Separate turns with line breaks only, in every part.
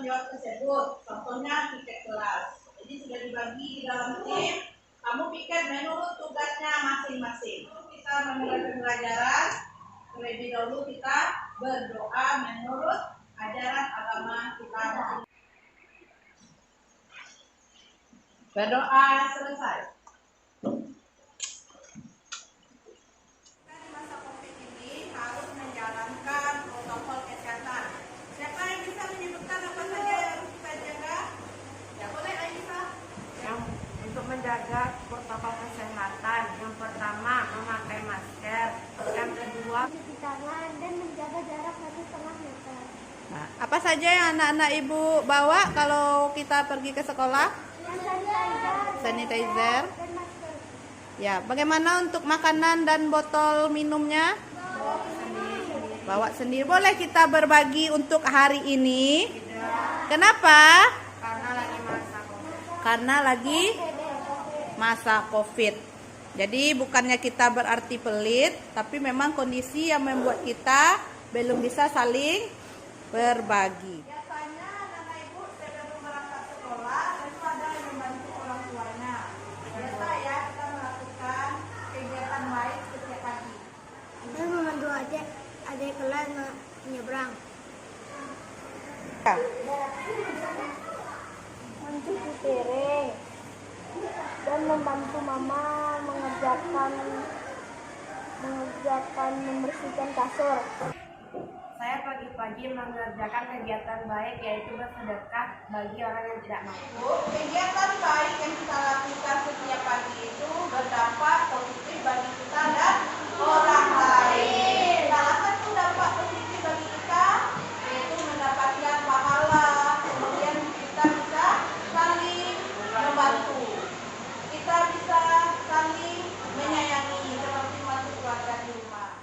menjawab tersebut. Contohnya tiket kelas. Jadi sudah dibagi di dalam tim. Kamu pikir menurut tugasnya masing-masing. Kita memulai pembelajaran. Terlebih dahulu kita berdoa menurut ajaran agama kita. Berdoa selesai. Di masa COVID ini harus menjalankan protokol kesehatan. Siapa yang bisa menyebutkan apa saja yang harus kita jaga? Ya boleh, Aisyah.
Yang untuk menjaga protokol kesehatan, yang pertama memakai masker, yang kedua
cuci tangan dan menjaga jarak 1,5 meter.
Nah, apa saja yang anak-anak ibu bawa kalau kita pergi ke sekolah? Sanitizer.
Dan masker.
Ya, bagaimana untuk makanan dan botol minumnya? Bawa sendiri. Boleh kita berbagi untuk hari ini? Kenapa? Karena lagi masa COVID. Jadi bukannya kita berarti pelit, tapi memang kondisi yang membuat kita belum bisa saling berbagi. Biasanya anak ibu sebelum berangkat sekolah itu ada yang membantu orang tuanya. Biasa ya kita melakukan kegiatan baik setiap pagi.
Dan membantu adik kelas menyeberang. Mencuci piring dan membantu mama membersihkan kasur.
saya pagi-pagi mengerjakan kegiatan baik, yaitu bersedekah bagi orang yang tidak mampu.
Kegiatan baik yang kita lakukan setiap pagi itu berdampak positif bagi kita dan orang lain. Salah satu dampak positif bagi kita yaitu mendapatkan pahala. Kemudian kita bisa saling membantu. Kita bisa saling menyayangi seperti masuk keluarga di rumah.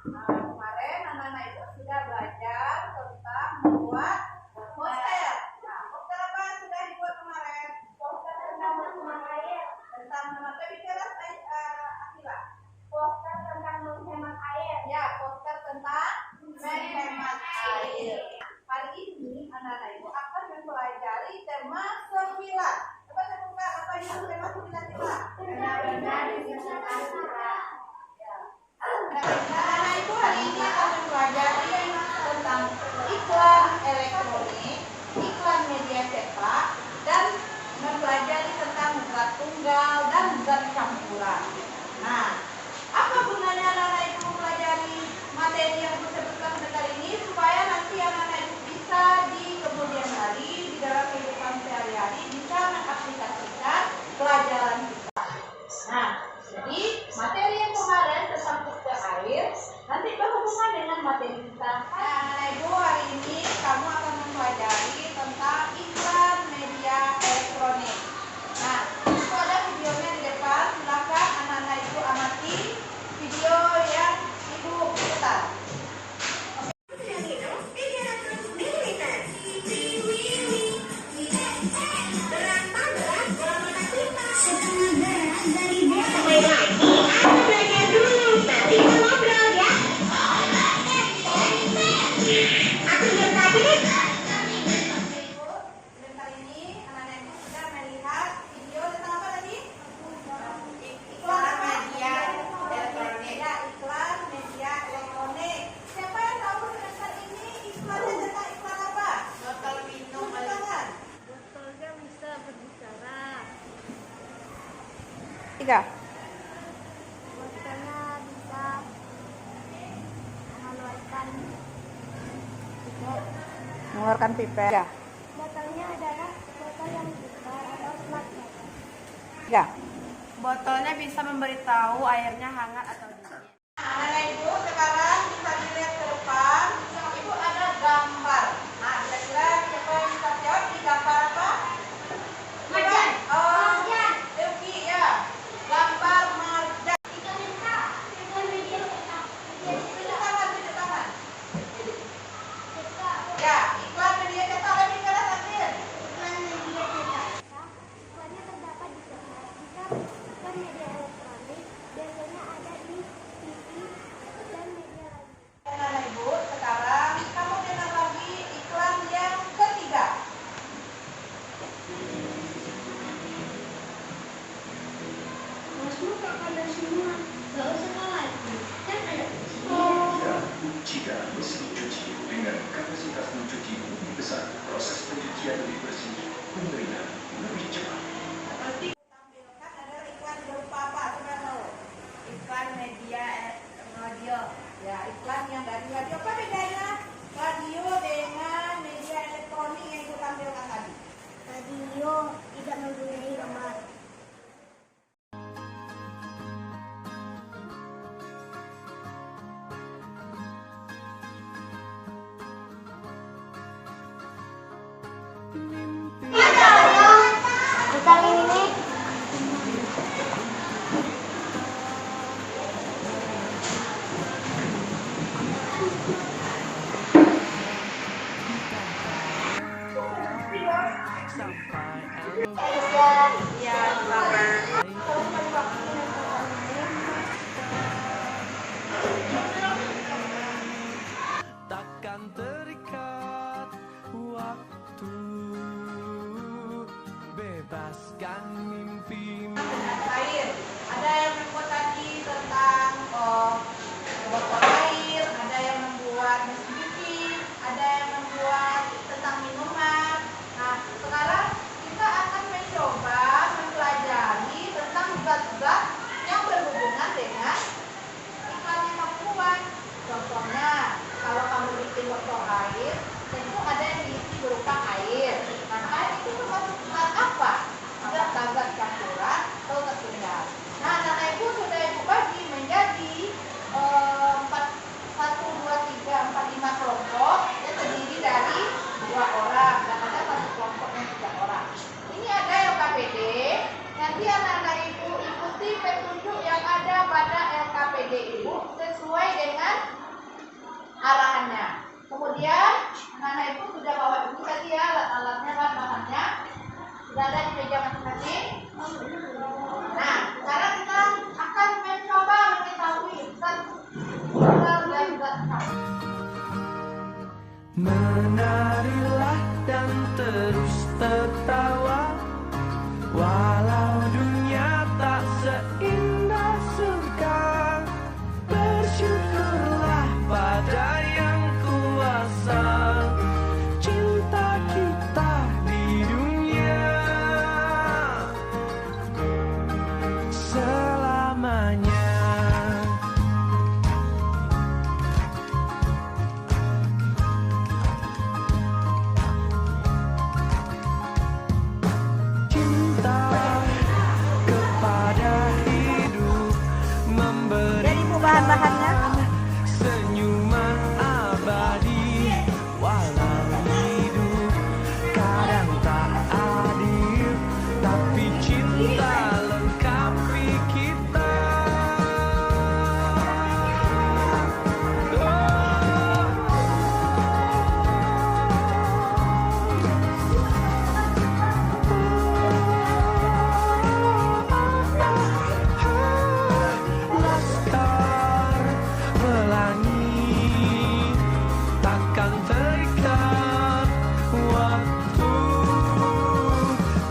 Nah, kemarin anak-anak itu sudah belajar tentang membuat poster. Nah, poster apa yang sudah dibuat kemarin? Poster tentang menghemat air. Tentang menghemat bicara Akila.
Poster tentang menghemat air.
Ya, poster tentang menghemat air. Hari ini anak-anak itu akan mempelajari tema 9. Coba saya buka apa itu tema 9 kita?
Benar-benar disertai.
Anak-anak ibu hari ini akan mempelajari tentang iklan elektronik, iklan media cetak, dan mempelajari tentang zat tunggal dan zat campuran. Nah, apa gunanya anak-anak ibu mempelajari materi yang disebutkan sebentar ini supaya nanti anak-anak ibu bisa di kemudian hari di dalam kehidupan sehari-hari bisa mengaplikasikan pelajaran kita. Nah, jadi materi yang kemarin tentang poster air nanti berhubungan dengan materi kita. Nah, ibu hari ini kamu akan mempelajari tentang iklan media elektronik. Nah, itu ada videonya di depan. Silakan anak-anak ibu amati video yang ibu putar. Sebentar ini anak-anak ibu sudah melihat video tentang apa tadi? Iklan media elektronik. Ya, iklan media elektronik. Siapa yang tahu sebentar ini iklannya tentang iklan apa? Botol minum. Tangan.
Botolnya bisa berbicara.
3.
Botolnya bisa
Mengeluarkan pipet. 3.
Botolnya adalah botol yang besar atau smartphone.
3.
Botolnya bisa memberitahu airnya hangat atau dingin.
Anak-anak ibu sekarang bisa dilihat ke depan. Ibu ada gambar. Nah, kira-kira siapa yang bisa jawab di gambar apa?
Marjan.
Oh, Yuki ya. Gambar marjan. Tunjuk tangan, tunjuk tangan. Ya, iklan media cetak lebih keras hasil.
ada semua. Gak usah lagi. Kan ada
Ya, jika mesin cuci dengan kapasitas mencuci lebih besar, proses pencucian lebih bersih, pemberian lebih cepat.
Tampilkan adalah iklan berupa apa? Coba tahu. Iklan media radio. Ya, iklan yang dari radio. Apa bedanya radio dengan media elektronik yang ibu tampilkan tadi?
radio tidak mempunyai gambar. Vitamin ini
Ya, selamat.
Takkan terikat waktu, bebaskan mimpi.
Dengan air. Ada yang membuat tadi tentang botol air, ada yang membuat mesin cuci, ada yang membuat tentang minuman. Nah, sekarang kita akan mencoba mempelajari tentang zat-zat yang berhubungan dengan iklan yang kamu buat. Contohnya, kalau kamu bikin botol air, tentu ada yang diisi berupa air. Nah, air itu termasuk zat apa? Zat campuran atau zat tunggal. Nah, anak ibu sudah ibu bagi menjadi 1, 2, 3, 4, 5 kelompok yang terdiri dari 2 orang dan ada satu kelompok yang 3 orang. Ini ada LKPD. Nanti anak-anak ibu ikuti petunjuk yang ada pada LKPD ibu sesuai dengan arahannya. Kemudian anak-anak ibu sudah bawa dulu tadi ya alat-alatnya, bahan-bahannya sudah ada di meja masing-masing. Nah, sekarang kita akan mencoba mengetahui zat tunggal dan zat campuran.
Menarilah dan terus tertawa, walau dunia tak seindah surga. Bersyukurlah pada yang kuasa, cinta kita di dunia selamanya. Cinta kepada hidup, memberi
Jadi bu bahan-bahannya.
senyuman abadi, walau hidup kadang tak adil, tapi cinta lengkapi kita. Laskar pelangi takkan terikat waktu,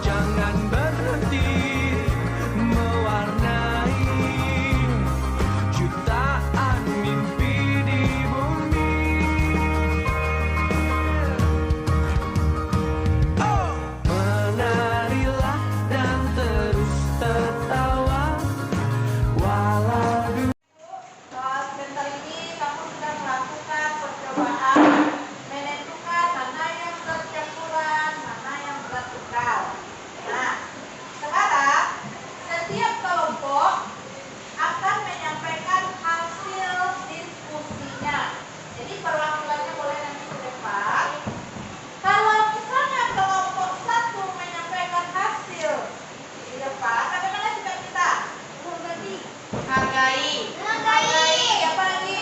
jangan berhenti mewarnai jutaan mimpi di bumi. Oh, menarilah dan terus tertawa, walau
Sebentar ini kamu sudah melakukan percobaan menentukan mana yang zat campuran, mana yang zat tunggal. Nah, sekarang setiap kelompok akan menyampaikan hasil diskusinya. Jadi perwakilannya boleh nanti ke depan. Kalau misalnya kelompok 1 menyampaikan hasil di depan, bagaimana sikap kita? Menghargai. Apa lagi?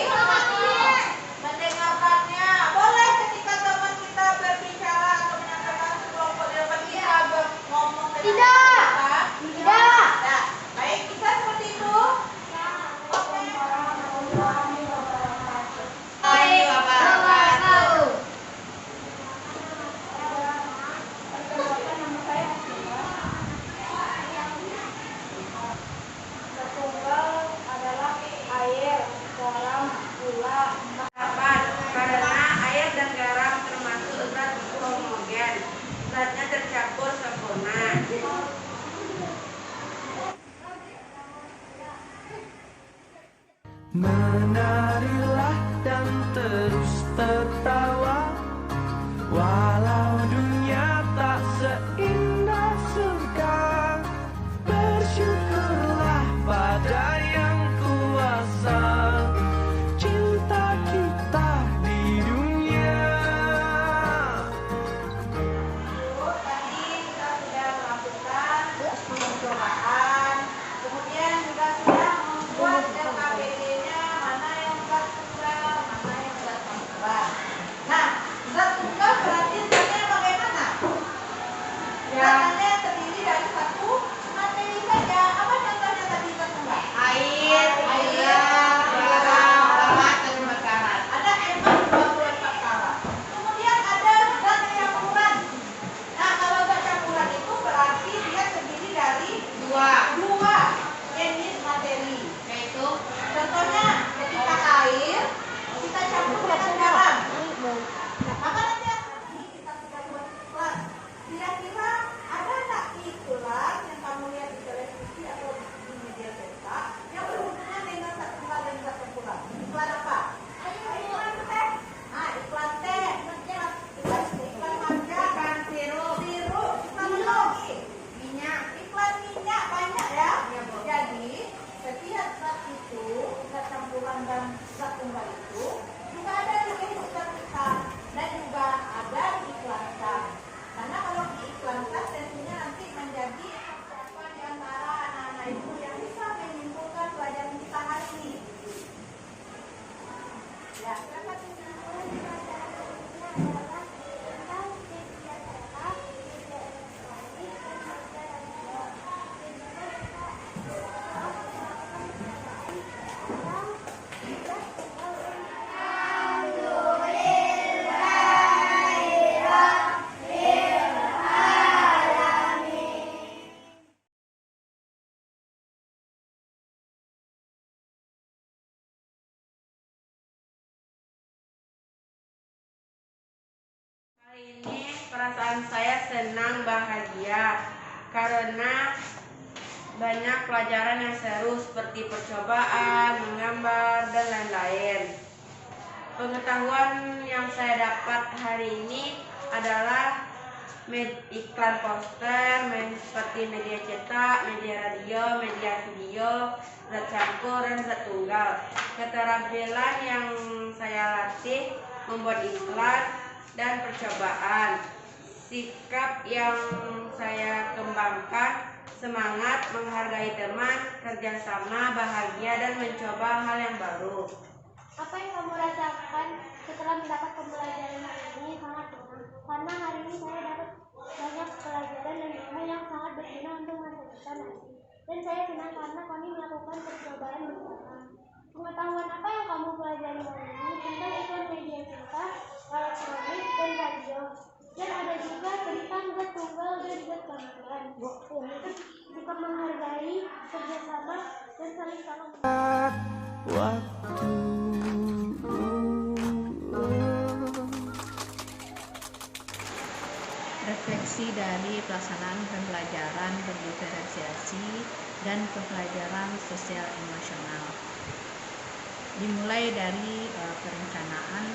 Mendengarkannya. Boleh ketika teman kita berbicara atau menyampaikan kelompok di depan kita ngomong dengan
Tidak.
kita?
Tidak.
Nah, baik, bisa seperti itu. Oke. Hai, wabarakatuh. Satu
Menarilah dan terus tertawa, walau dunia tak seindah surga. Bersyukurlah pada yang kuasa, cinta kita di dunia.
Tadi kita sudah melakukan percobaan, kemudian juga sudah membuat LKPD-nya, mana yang zat tunggal, mana yang zat campuran. Nah, zat tunggal berarti zatnya bagaimana? Zatnya terdiri dari satu materi saja. Apa contohnya tadi zat tunggal? Air, garam, lemak, dan berkarat. Ada emang 24 karat. Kemudian ada zat campuran. Nah, kalau zat campuran itu berarti dia terdiri dari dua jenis materi, yaitu contohnya ketika air kita campur dengan garam, maka nanti ini kita sudah buat iklan. Kira-kira ada nggak iklan yang kamu lihat di televisi atau di media cetak yang berhubungan dengan zat tunggal dan zat campuran? Iklan apa? Iklan teh. Nah, iklan teh. Iklan manja, iklan sirup, iklan lagi. Iklan minyak banyak ya. Jadi setiap zat itu, zat campuran dan zat tunggal itu juga ada di kehidupan kita dan juga ada diiklankan. Karena kalau diiklankan tentunya nanti menjadi apa di antara anak-anak itu yang bisa menyimpulkan pelajaran kita hari ini. Ya, silakan.
Hari ini perasaan saya senang, bahagia karena banyak pelajaran yang seru seperti percobaan, menggambar, dan lain-lain. Pengetahuan yang saya dapat hari ini adalah iklan poster, seperti media cetak, media radio, media video, zat campur, dan zat tunggal. Keterampilan yang saya latih membuat iklan dan percobaan. Sikap yang saya kembangkan, semangat, menghargai teman, kerjasama, bahagia, dan mencoba hal yang baru.
Apa yang kamu rasakan setelah mendapat pembelajaran hari ini? Sangat senang, karena hari ini saya dapat banyak pelajaran dan ilmu yang sangat berguna untuk masa depan nanti. Dan saya senang karena kami melakukan percobaan bersama. Pengetahuan apa yang kamu pelajari hari ini? Tentang iklan media cetak, elektronik, dan radio. Dan ada juga tentang zat tunggal dan zat campuran. Juga menghargai, kerjasama, dan saling tolong.
Waktu
refleksi dari pelaksanaan pembelajaran berdiferensiasi dan pembelajaran sosial emosional. Dimulai dari perencanaan.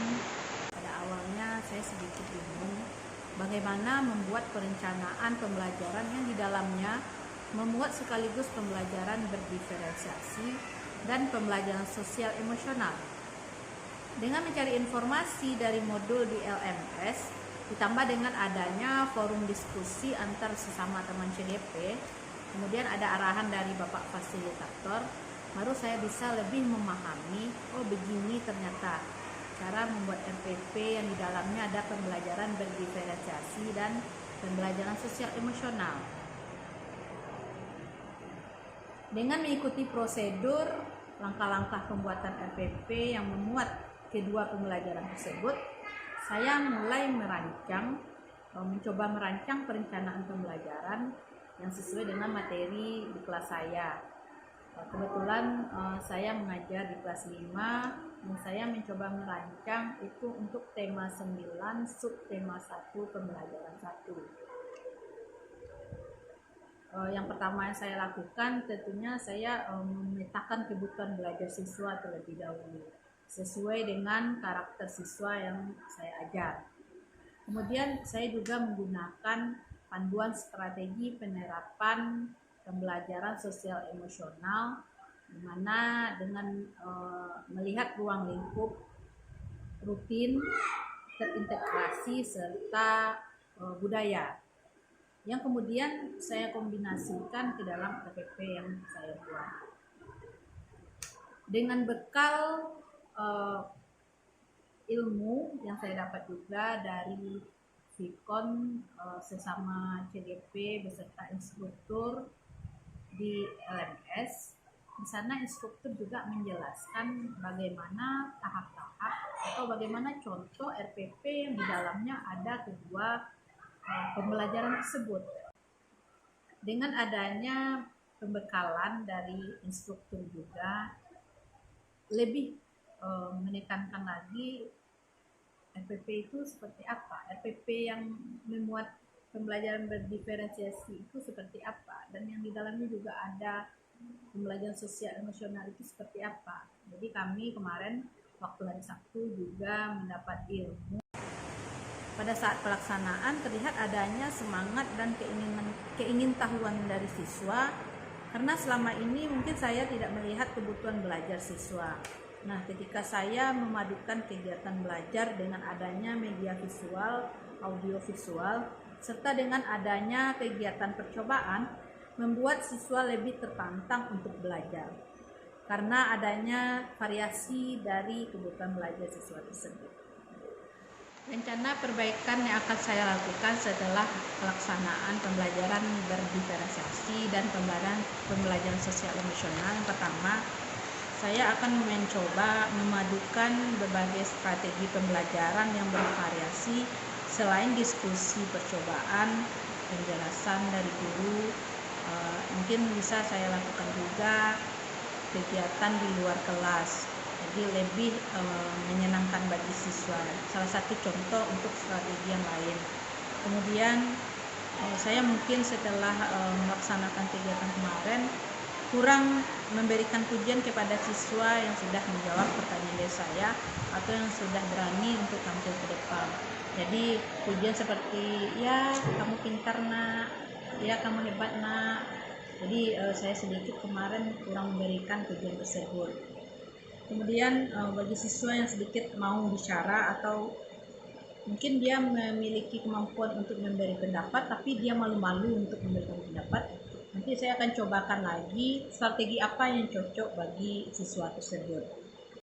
Pada awalnya saya sedikit bingung bagaimana membuat perencanaan pembelajaran yang di dalamnya memuat sekaligus pembelajaran berdiferensiasi dan pembelajaran sosial emosional. Dengan mencari informasi dari modul di LMS, ditambah dengan adanya forum diskusi antar sesama teman CDP, kemudian ada arahan dari Bapak Fasilitator, baru saya bisa lebih memahami, oh begini ternyata cara membuat RPP yang di dalamnya ada pembelajaran berdiferensiasi dan pembelajaran sosial emosional. Dengan mengikuti prosedur langkah-langkah pembuatan RPP yang memuat kedua pembelajaran tersebut, saya mulai mencoba merancang perencanaan pembelajaran yang sesuai dengan materi di kelas saya. Kebetulan saya mengajar di kelas 5 dan saya mencoba merancang itu untuk tema 9, subtema 1, pembelajaran 1. yang pertama yang saya lakukan tentunya saya memetakan kebutuhan belajar siswa terlebih dahulu sesuai dengan karakter siswa yang saya ajar. Kemudian saya juga menggunakan panduan strategi penerapan pembelajaran sosial emosional, di mana dengan melihat ruang lingkup rutin, terintegrasi, serta budaya, yang kemudian saya kombinasikan ke dalam RPP yang saya buat. Dengan bekal ilmu yang saya dapat juga dari Vkon sesama CDP beserta instruktur di LMS. Di sana instruktur juga menjelaskan bagaimana tahap-tahap atau bagaimana contoh RPP yang di dalamnya ada kedua pembelajaran tersebut. Dengan adanya pembekalan dari instruktur juga lebih menekankan lagi RPP itu seperti apa, RPP yang memuat pembelajaran berdiferensiasi itu seperti apa, dan yang di dalamnya juga ada pembelajaran sosial emosional itu seperti apa. Jadi kami kemarin waktu hari Sabtu juga mendapat ilmu. Pada saat pelaksanaan terlihat adanya semangat dan keingintahuan dari siswa, karena selama ini mungkin saya tidak melihat kebutuhan belajar siswa. Nah, ketika saya memadukan kegiatan belajar dengan adanya media visual, audio visual, serta dengan adanya kegiatan percobaan, membuat siswa lebih tertantang untuk belajar. Karena adanya variasi dari kebutuhan belajar siswa tersebut. Rencana perbaikan yang akan saya lakukan setelah pelaksanaan pembelajaran berdiferensiasi dan pembelajaran sosial emosional, yang pertama, saya akan mencoba memadukan berbagai strategi pembelajaran yang bervariasi selain diskusi percobaan, penjelasan dari guru. Mungkin bisa saya lakukan juga kegiatan di luar kelas, jadi lebih menyenangkan bagi siswa. Salah satu contoh untuk strategi yang lain. Kemudian saya mungkin setelah melaksanakan kegiatan kemarin kurang memberikan pujian kepada siswa yang sudah menjawab pertanyaan dari saya atau yang sudah berani untuk tampil ke depan. Jadi pujian seperti, ya kamu pintar nak, ya kamu hebat nak. Jadi saya sedikit kemarin kurang memberikan pujian tersebut. Kemudian bagi siswa yang sedikit mau bicara atau mungkin dia memiliki kemampuan untuk memberi pendapat tapi dia malu-malu untuk memberikan pendapat, nanti saya akan cobakan lagi strategi apa yang cocok bagi siswa tersebut.